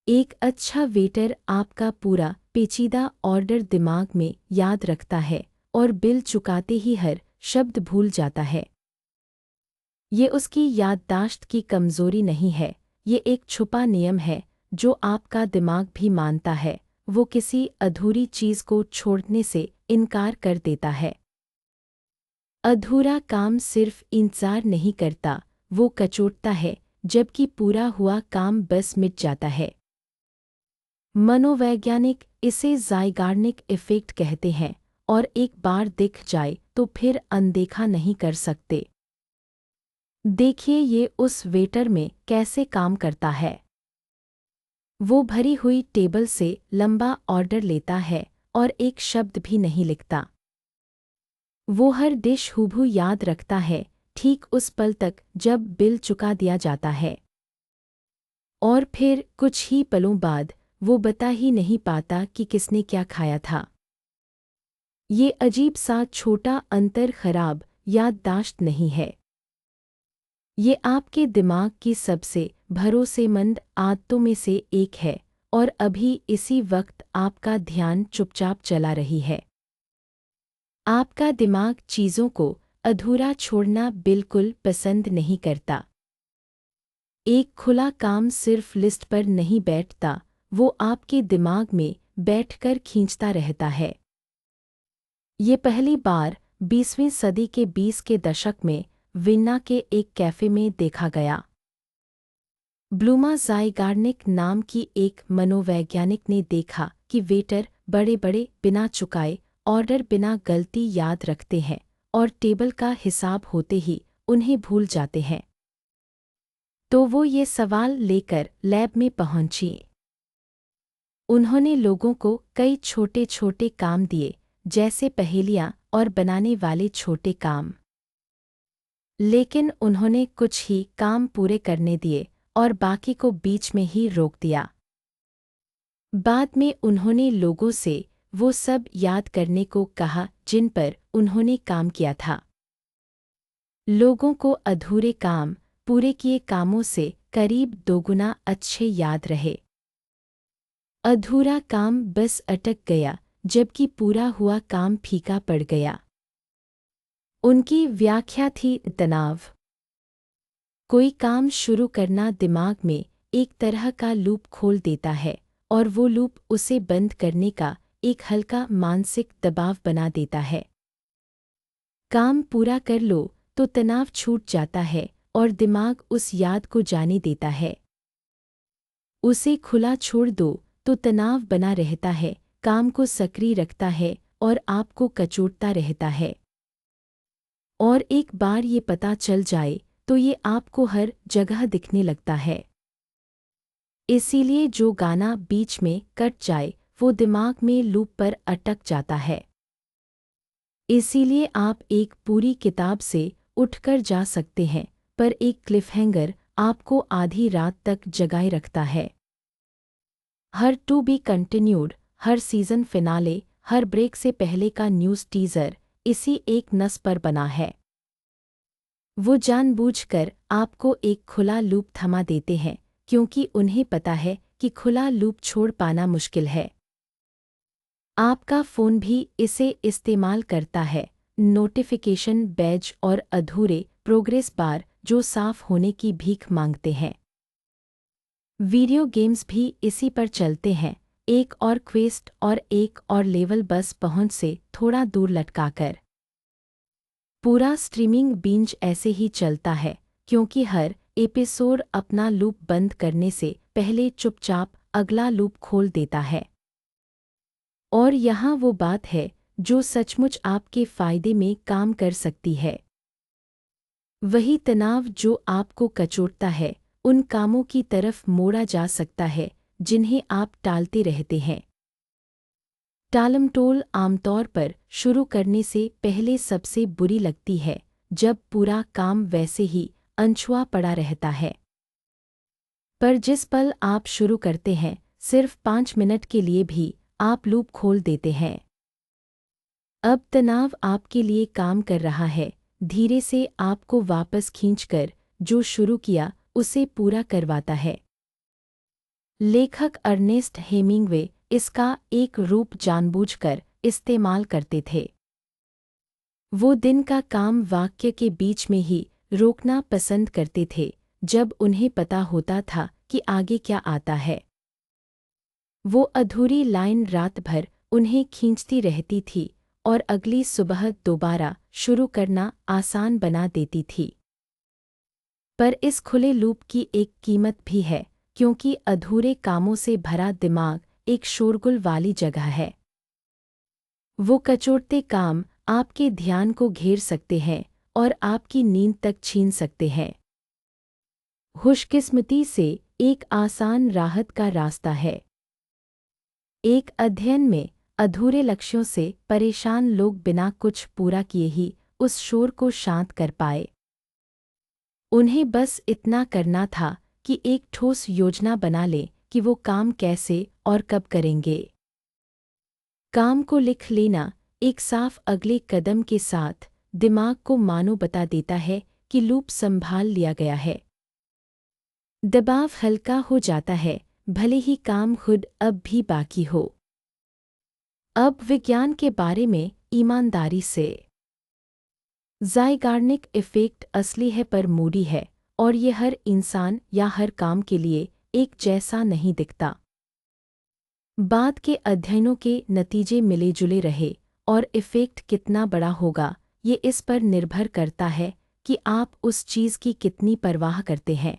एक अच्छा वेटर आपका पूरा पेचीदा ऑर्डर दिमाग में याद रखता है और बिल चुकाते ही हर शब्द भूल जाता है। ये उसकी याददाश्त की कमज़ोरी नहीं है, ये एक छुपा नियम है जो आपका दिमाग भी मानता है। वो किसी अधूरी चीज़ को छोड़ने से इनकार कर देता है। अधूरा काम सिर्फ इंतज़ार नहीं करता, वो कचोटता है, जबकि पूरा हुआ काम बस मिट जाता है। मनोवैज्ञानिक इसे ज़ाइगार्निक इफ़ेक्ट कहते हैं और एक बार दिख जाए तो फिर अनदेखा नहीं कर सकते। देखिए ये उस वेटर में कैसे काम करता है। वो भरी हुई टेबल से लंबा ऑर्डर लेता है और एक शब्द भी नहीं लिखता। वो हर डिश हूबहू याद रखता है, ठीक उस पल तक जब बिल चुका दिया जाता है। और फिर कुछ ही पलों बाद वो बता ही नहीं पाता कि किसने क्या खाया था। ये अजीब सा छोटा अंतर खराब याददाश्त नहीं है। ये आपके दिमाग की सबसे भरोसेमंद आदतों में से एक है और अभी इसी वक्त आपका ध्यान चुपचाप चला रही है। आपका दिमाग चीज़ों को अधूरा छोड़ना बिल्कुल पसंद नहीं करता। एक खुला काम सिर्फ लिस्ट पर नहीं बैठता, वो आपके दिमाग में बैठकर खींचता रहता है। ये पहली बार 20वीं सदी के 20 के दशक में वियना के एक कैफ़े में देखा गया। ब्लूमा ज़ाइगार्निक नाम की एक मनोवैज्ञानिक ने देखा कि वेटर बड़े-बड़े बिना चुकाए ऑर्डर बिना गलती याद रखते हैं और टेबल का हिसाब होते ही उन्हें भूल जाते हैं। तो वो ये सवाल लेकर लैब में पहुंची। उन्होंने लोगों को कई छोटे-छोटे काम दिए, जैसे पहेलियाँ और बनाने वाले छोटे काम। लेकिन उन्होंने कुछ ही काम पूरे करने दिए और बाकी को बीच में ही रोक दिया। बाद में उन्होंने लोगों से वो सब याद करने को कहा जिन पर उन्होंने काम किया था। लोगों को अधूरे काम पूरे किए कामों से करीब दोगुना अच्छे याद रहे। अधूरा काम बस अटक गया, जबकि पूरा हुआ काम फीका पड़ गया। उनकी व्याख्या थी तनाव। कोई काम शुरू करना दिमाग में एक तरह का लूप खोल देता है और वो लूप उसे बंद करने का एक हल्का मानसिक दबाव बना देता है। काम पूरा कर लो तो तनाव छूट जाता है और दिमाग उस याद को जाने देता है। उसे खुला छोड़ दो तो तनाव बना रहता है, काम को सक्रिय रखता है और आपको कचोटता रहता है। और एक बार ये पता चल जाए तो ये आपको हर जगह दिखने लगता है। इसीलिए जो गाना बीच में कट जाए वो दिमाग में लूप पर अटक जाता है। इसीलिए आप एक पूरी किताब से उठकर जा सकते हैं, पर एक क्लिफ़हैंगर आपको आधी रात तक जगाए रखता है। हर टू बी कंटिन्यूड, हर सीज़न फिनाले, हर ब्रेक से पहले का न्यूज़ टीज़र इसी एक नस पर बना है। वो जानबूझकर आपको एक खुला लूप थमा देते हैं, क्योंकि उन्हें पता है कि खुला लूप छोड़ पाना मुश्किल है। आपका फ़ोन भी इसे इस्तेमाल करता है, नोटिफ़िकेशन बैज और अधूरे प्रोग्रेस बार जो साफ़ होने की भीख मांगते हैं। वीडियो गेम्स भी इसी पर चलते हैं, एक और क्वेस्ट और एक और लेवल बस पहुंच से थोड़ा दूर लटकाकर। पूरा स्ट्रीमिंग बिंज ऐसे ही चलता है, क्योंकि हर एपिसोड अपना लूप बंद करने से पहले चुपचाप अगला लूप खोल देता है। और यहाँ वो बात है जो सचमुच आपके फ़ायदे में काम कर सकती है। वही तनाव जो आपको कचोटता है, उन कामों की तरफ मोड़ा जा सकता है जिन्हें आप टालते रहते हैं। टालमटोल आमतौर पर शुरू करने से पहले सबसे बुरी लगती है, जब पूरा काम वैसे ही अनछुआ पड़ा रहता है। पर जिस पल आप शुरू करते हैं, सिर्फ 5 मिनट के लिए भी आप लूप खोल देते हैं। अब तनाव आपके लिए काम कर रहा है, धीरे से आपको वापस खींचकर जो शुरू किया उसे पूरा करवाता है। लेखक अर्नेस्ट हेमिंग्वे इसका एक रूप जानबूझकर इस्तेमाल करते थे। वो दिन का काम वाक्य के बीच में ही रोकना पसंद करते थे जब उन्हें पता होता था कि आगे क्या आता है। वो अधूरी लाइन रात भर उन्हें खींचती रहती थी और अगली सुबह दोबारा शुरू करना आसान बना देती थी। पर इस खुले लूप की एक कीमत भी है, क्योंकि अधूरे कामों से भरा दिमाग एक शोरगुल वाली जगह है। वो कचोटते काम आपके ध्यान को घेर सकते हैं और आपकी नींद तक छीन सकते हैं। खुशकिस्मती से एक आसान राहत का रास्ता है। एक अध्ययन में अधूरे लक्ष्यों से परेशान लोग बिना कुछ पूरा किए ही उस शोर को शांत कर पाए। उन्हें बस इतना करना था कि एक ठोस योजना बना लें कि वो काम कैसे और कब करेंगे। काम को लिख लेना एक साफ अगले कदम के साथ दिमाग को मानो बता देता है कि लूप संभाल लिया गया है। दबाव हल्का हो जाता है, भले ही काम खुद अब भी बाकी हो। अब विज्ञान के बारे में ईमानदारी से। ज़ाइगार्निक इफ़ेक्ट असली है पर मूडी है, और ये हर इंसान या हर काम के लिए एक जैसा नहीं दिखता। बाद के अध्ययनों के नतीजे मिले जुले रहे, और इफ़ेक्ट कितना बड़ा होगा ये इस पर निर्भर करता है कि आप उस चीज़ की कितनी परवाह करते हैं।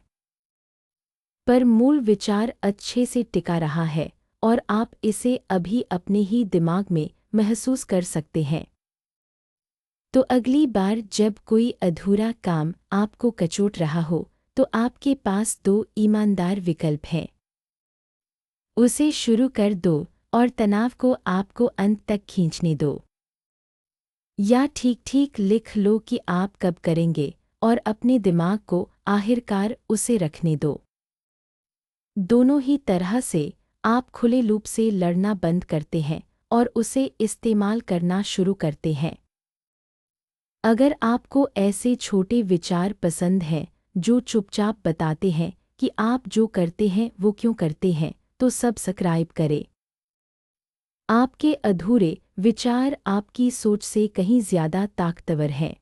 पर मूल विचार अच्छे से टिका रहा है और आप इसे अभी अपने ही दिमाग में महसूस कर सकते हैं। तो अगली बार जब कोई अधूरा काम आपको कचोट रहा हो तो आपके पास दो ईमानदार विकल्प हैं। उसे शुरू कर दो और तनाव को आपको अंत तक खींचने दो, या ठीक ठीक लिख लो कि आप कब करेंगे और अपने दिमाग को आखिरकार उसे रखने दो। दोनों ही तरह से आप खुले लूप से लड़ना बंद करते हैं और उसे इस्तेमाल करना शुरू करते हैं। अगर आपको ऐसे छोटे विचार पसंद हैं जो चुपचाप बताते हैं कि आप जो करते हैं वो क्यों करते हैं, तो सब्सक्राइब करें। आपके अधूरे विचार आपकी सोच से कहीं ज़्यादा ताकतवर हैं।